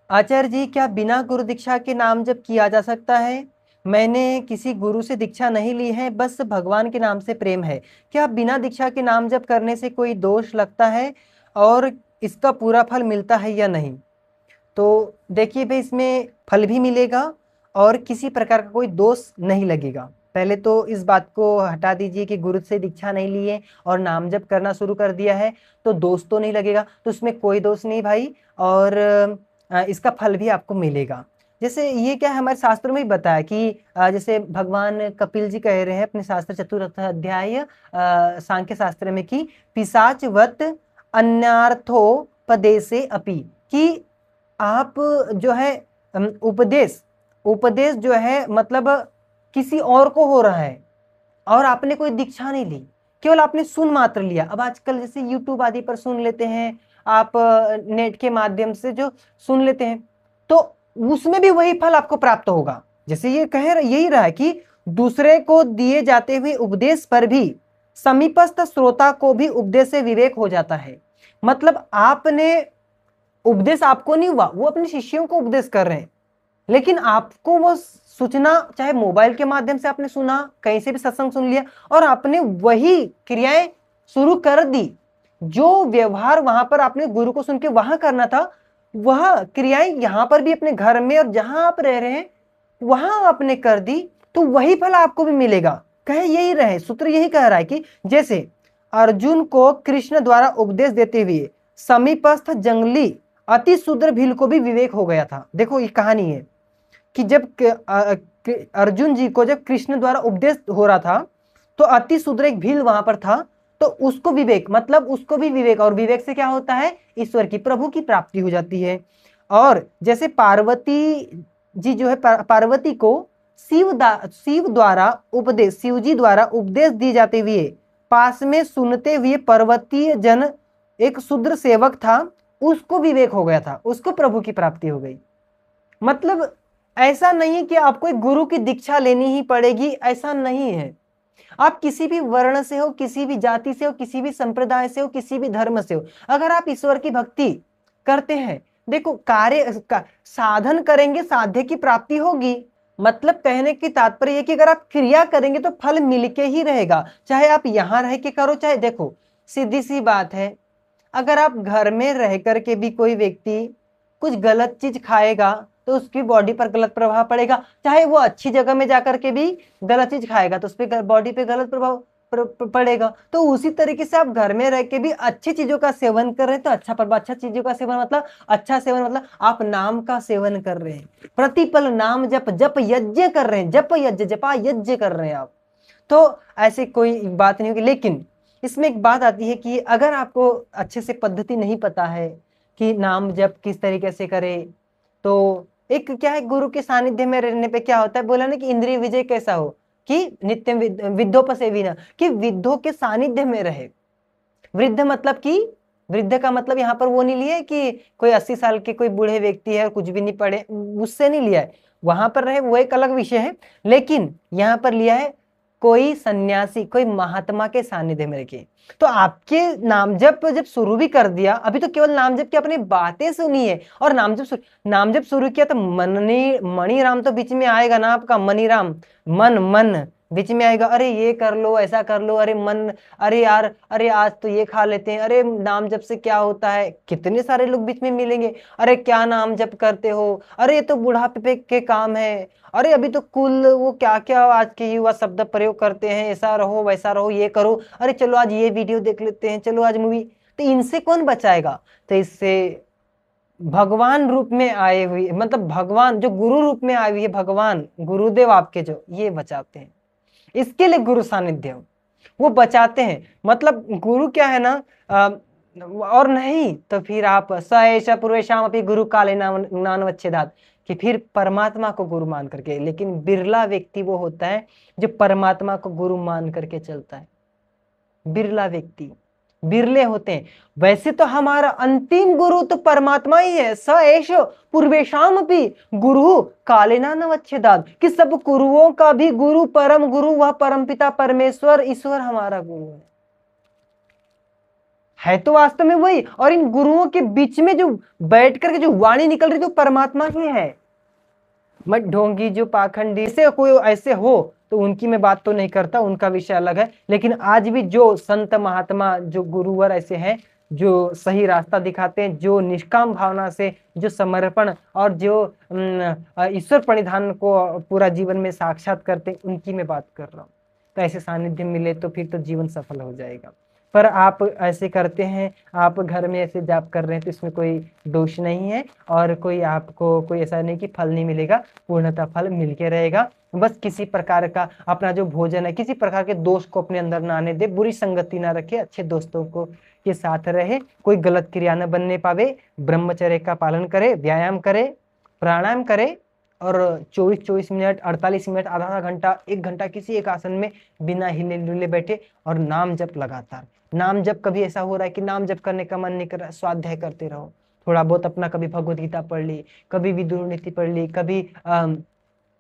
आचार्य जी, क्या बिना गुरु दीक्षा के नाम जप किया जा सकता है? मैंने किसी गुरु से दीक्षा नहीं ली है, बस भगवान के नाम से प्रेम है। क्या बिना दीक्षा के नाम जप करने से कोई दोष लगता है और इसका पूरा फल मिलता है या नहीं? तो देखिए भाई, इसमें फल भी मिलेगा और किसी प्रकार का कोई दोष नहीं लगेगा। पहले तो इस बात को हटा दीजिए कि गुरु से दीक्षा नहीं ली है और नाम जप करना शुरू कर दिया है तो दोष तो नहीं लगेगा। तो उसमें कोई दोष नहीं भाई, और इसका फल भी आपको मिलेगा। जैसे ये क्या है, हमारे शास्त्रों में भी बताया कि जैसे भगवान कपिल जी कह रहे हैं अपने शास्त्र चतुर्थ अध्याय सांख्य शास्त्र में कि पिशाचवत अन्यार्थोपदेशे अपि, कि आप जो है उपदेश उपदेश जो है मतलब किसी और को हो रहा है और आपने कोई दीक्षा नहीं ली, केवल आपने सुन मात्र लिया। अब आजकल जैसे यूट्यूब आदि पर सुन लेते हैं आप, नेट के माध्यम से जो सुन लेते हैं, तो उसमें भी वही फल आपको प्राप्त होगा। जैसे ये यही रहा है कि दूसरे को दिए जाते हुए उपदेश पर भी समीपस्थ श्रोता को भी उपदेश से विवेक हो जाता है। मतलब आपने उपदेश आपको नहीं हुआ, वो अपने शिष्यों को उपदेश कर रहे हैं, लेकिन आपको वो सूचना चाहे मोबाइल के माध्यम से आपने सुना, कहीं से भी सत्संग सुन लिया और आपने वही क्रियाएं शुरू कर दी। जो व्यवहार वहां पर आपने गुरु को सुन के वहां करना था, वह क्रियाएं यहां पर भी अपने घर में और जहां आप रह रहे हैं वहां आपने कर दी, तो वही फल आपको भी मिलेगा। कहे यही रहे, सूत्र यही कह रहा है कि जैसे अर्जुन को कृष्ण द्वारा उपदेश देते हुए समीपस्थ जंगली अति शूद्र भील को भी विवेक हो गया था। देखो ये कहानी है कि जब अर्जुन जी को जब कृष्ण द्वारा उपदेश हो रहा था तो अति शूद्र एक भील वहां पर था, तो उसको विवेक, मतलब उसको भी विवेक, और विवेक से क्या होता है, ईश्वर की प्रभु की प्राप्ति हो जाती है। और जैसे पार्वती जी जो है, पार्वती को शिव द्वारा उपदेश, शिव जी द्वारा उपदेश दिए जाते हुए पास में सुनते हुए पर्वतीय जन एक शूद्र सेवक था, उसको विवेक हो गया था, उसको प्रभु की प्राप्ति हो गई। मतलब ऐसा नहीं कि आपको एक गुरु की दीक्षा लेनी ही पड़ेगी, ऐसा नहीं है। आप किसी भी वर्ण से हो, किसी भी जाति से हो, किसी भी संप्रदाय से हो, किसी भी धर्म से हो, अगर आप ईश्वर की भक्ति करते हैं, देखो कार्य साधन करेंगे, साध्य की प्राप्ति होगी। मतलब कहने की तात्पर्य है कि अगर आप क्रिया करेंगे तो फल मिलके ही रहेगा, चाहे आप यहां रह के करो, चाहे, देखो सीधी सी बात है, अगर आप घर में रह करके भी कोई व्यक्ति कुछ गलत चीज खाएगा तो उसकी बॉडी पर गलत प्रभाव पड़ेगा, चाहे वो अच्छी जगह में जाकर के भी गलत चीज खाएगा तो उस पर बॉडी पे गलत प्रभाव पड़ेगा। तो उसी तरीके से आप घर में रह के भी अच्छी चीजों का सेवन कर रहे हैं तो अच्छा प्रभाव, अच्छा चीजों का सेवन मतलब अच्छा सेवन, मतलब आप नाम का सेवन कर रहे हैं, प्रतिपल नाम जप, जप यज्ञ कर रहे हैं, जप यज्ञ, जपा यज्ञ कर रहे हैं आप, तो ऐसी कोई बात नहीं होगी। लेकिन इसमें एक बात आती है कि अगर आपको अच्छे से पद्धति नहीं पता है कि नाम जप किस तरीके से करे, तो एक क्या है, गुरु के सानिध्य में रहने पे क्या होता है, बोला ना कि इंद्रिय विजय कैसा हो, कि नित्यम विद्धोपसेविना, कि विद्धों के सानिध्य में रहे। वृद्ध मतलब कि वृद्ध का मतलब यहाँ पर वो नहीं लिया है कि कोई 80 साल के कोई बूढ़े व्यक्ति है और कुछ भी नहीं पढ़े, उससे नहीं लिया है, वहां पर रहे वो एक अलग विषय है। लेकिन यहाँ पर लिया है कोई सन्यासी, कोई महात्मा के सानिध्य में रखे। तो आपके नाम जप जब शुरू भी कर दिया, अभी तो केवल नाम जप की अपनी बातें सुनी है और नाम जप शुरू किया तो मणिराम तो बीच में आएगा ना आपका, मणिराम, मन बीच में आएगा, अरे ये कर लो, ऐसा कर लो, अरे मन, अरे यार, अरे आज तो ये खा लेते हैं, अरे नाम जप से क्या होता है, कितने सारे लोग बीच में मिलेंगे, अरे क्या नाम जप करते हो, अरे ये तो बुढ़ापे के काम है, अरे अभी तो कुल वो क्या क्या आज के युवा शब्द प्रयोग करते हैं, ऐसा रहो वैसा रहो, ये करो, अरे चलो आज ये वीडियो देख लेते हैं, चलो आज मूवी। तो इनसे कौन बचाएगा? तो इससे भगवान रूप में आए हुए, मतलब भगवान जो गुरु रूप में आए हुए भगवान गुरुदेव आपके, जो ये बचाते हैं, इसके लिए गुरु सानिध्य वो बचाते हैं। मतलब गुरु क्या है ना, और नहीं तो फिर आप स एष पूर्वेशाम अपनी गुरु काले नानवच्छेदात, कि फिर परमात्मा को गुरु मान करके। लेकिन बिरला व्यक्ति वो होता है जो परमात्मा को गुरु मान करके चलता है, बिरला व्यक्ति, बिरले होते हैं। वैसे तो हमारा अंतिम गुरु तो परमात्मा ही है, स एष पूर्वेशाम भी गुरु कालेना नवच्छेदात, कि सब गुरुओं का भी गुरु, परम गुरु वह परमपिता परमेश्वर ईश्वर हमारा गुरु है तो वास्तव में वही, और इन गुरुओं के बीच में जो बैठ करके जो वाणी निकल रही थी वो परमात्मा की है। मत ढोंगी जो पाखंडी से कोई ऐसे हो तो उनकी मैं बात तो नहीं करता, उनका विषय अलग है। लेकिन आज भी जो संत महात्मा जो गुरुवर ऐसे हैं जो सही रास्ता दिखाते हैं, जो निष्काम भावना से, जो समर्पण और जो ईश्वर प्रणिधान को पूरा जीवन में साक्षात करते हैं, उनकी मैं बात कर रहा हूँ। तो ऐसे सानिध्य मिले तो फिर तो जीवन सफल हो जाएगा। पर आप ऐसे करते हैं, आप घर में ऐसे जाप कर रहे हैं तो इसमें कोई दोष नहीं है, और कोई आपको कोई ऐसा नहीं कि फल नहीं मिलेगा, पूर्णतः फल मिलके रहेगा। बस किसी प्रकार का अपना जो भोजन है, किसी प्रकार के दोष को अपने अंदर ना आने दे, बुरी संगति ना रखे, अच्छे दोस्तों को के साथ रहे, कोई गलत क्रिया न बनने पावे, ब्रह्मचर्य का पालन करे, व्यायाम करे, प्राणायाम करे, और 24-24 मिनट, 48 मिनट, आधा आधा घंटा, 1 घंटा किसी एक आसन में बिना हिले डुले बैठे, और नाम जप लगातार। नाम जप कभी ऐसा हो रहा है कि नाम जप करने का मन नहीं कर रहा, स्वाध्याय करते रहो, थोड़ा बहुत अपना, कभी भगवत गीता पढ़ ली, कभी विदुर नीति पढ़ ली, कभी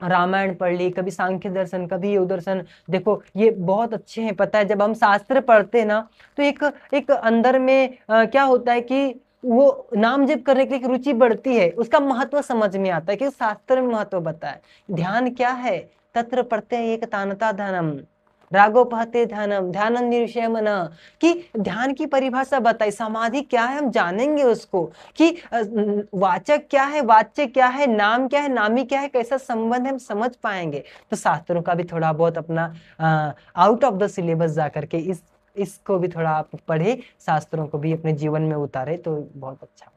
रामायण पढ़ ली, कभी सांख्य दर्शन, कभी योग दर्शन। देखो ये बहुत अच्छे हैं। पता है जब हम शास्त्र पढ़ते हैं ना तो एक अंदर में क्या होता है कि वो नाम जप करने की एक रुचि बढ़ती है, उसका महत्व समझ में आता है कि शास्त्र में महत्व बताया। ध्यान क्या है? तत्र प्रत्यय एक तानता ध्यानम रागोपहते ध्यानम ध्यान निरुषय मन, कि ध्यान की परिभाषा बताई। समाधि क्या है हम जानेंगे उसको, कि वाचक क्या है, वाच्य क्या है, नाम क्या है, नामी क्या है, कैसा संबंध है, हम समझ पाएंगे। तो शास्त्रों का भी थोड़ा बहुत अपना आउट ऑफ द सिलेबस जा करके इसको भी थोड़ा आप पढ़े, शास्त्रों को भी अपने जीवन में उतारे तो बहुत अच्छा।